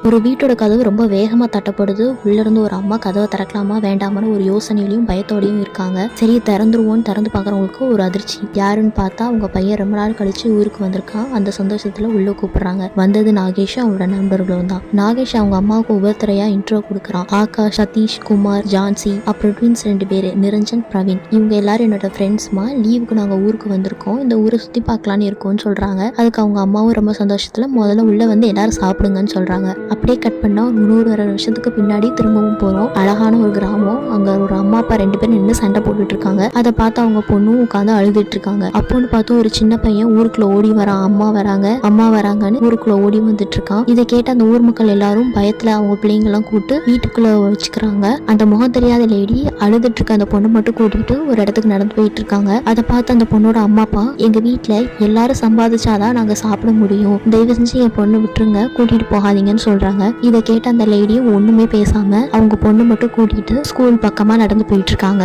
ஒரு வீட்டோட கதவு ரொம்ப வேகமா தட்டப்படுது. உள்ள இருந்து ஒரு அம்மா கதவை திறக்கலாமா வேண்டாமான்னு ஒரு யோசனையிலையும் பயத்தோடையும் இருக்காங்க. சரி திறந்துருவோன்னு திறந்து பாக்குறவங்களுக்கு ஒரு அதிர்ச்சி. யாருன்னு பார்த்தா அவங்க பையன் ரொம்ப நாள் கழிச்சு ஊருக்கு வந்திருக்கான். அந்த சந்தோஷத்துல உள்ள கூப்பிடுறாங்க. வந்தது நாகேஷ் அவங்களோட நண்பர்களும் தான். நாகேஷ் அவங்க அம்மாவுக்கு உபத்திரையா இன்ட்ரோ கொடுக்குறான். ஆகாஷ், சதீஷ், குமார், ஜான்சி, அப்புறம் ட்வின்ஸ் 2 பேரு நிரஞ்சன், பிரவீன். இவங்க எல்லாரும் என்னோட ஃப்ரெண்ட்ஸ்மா. லீவுக்கு நாங்க ஊருக்கு வந்திருக்கோம். இந்த ஊரை சுத்தி பார்க்கலான்னு இருக்கோம்னு சொல்றாங்க. அதுக்கு அவங்க அம்மாவும் ரொம்ப சந்தோஷத்துல முதல்ல உள்ள வந்து எல்லாரும் சாப்பிடுங்கன்னு சொல்றாங்க. அப்படியே கட் பண்ணா ஒரு 100 வருஷத்துக்கு பின்னாடி திரும்பவும் போறோம். அழகான ஒரு கிராமம். அங்க ஒரு அம்மா அப்பா 2 பேரும் நின்று சண்டை போட்டுட்டு இருக்காங்க. அதை பார்த்து அவங்க பொண்ணும் உட்காந்து அழுதுட்டு இருக்காங்க. அப்போன்னு பார்த்து ஒரு சின்ன பையன் ஊருக்குள்ள ஓடி வரான். அம்மா வராங்கன்னு ஊருக்குள்ள ஓடி வந்துட்டு இருக்கான். இதை கேட்டு அந்த ஊர் மக்கள் எல்லாரும் பயத்துல அவங்க பிள்ளைங்க எல்லாம் கூப்பிட்டு வீட்டுக்குள்ள வச்சுக்கிறாங்க. அந்த முகம் தெரியாத லேடி அழுதுட்டு இருக்க அந்த பொண்ணு மட்டும் கூட்டிட்டு ஒரு இடத்துக்கு நடந்து போயிட்டு இருக்காங்க. அதை பார்த்து அந்த பொண்ணோட அம்மா அப்பா, எங்க வீட்டுல எல்லாரும் சம்பாதிச்சாதான் நாங்க சாப்பிட முடியும், தயவு செஞ்சு என் பொண்ணு விட்டுருங்க, கூட்டிட்டு போகாதீங்கன்னு சொல்றாங்க. இதை கேட்ட அந்த லேடியும் ஒண்ணுமே பேசாம அவங்க பொண்ணு மட்டும் கூட்டிட்டு ஸ்கூல் பக்கமா நடந்து போயிட்டு இருக்காங்க.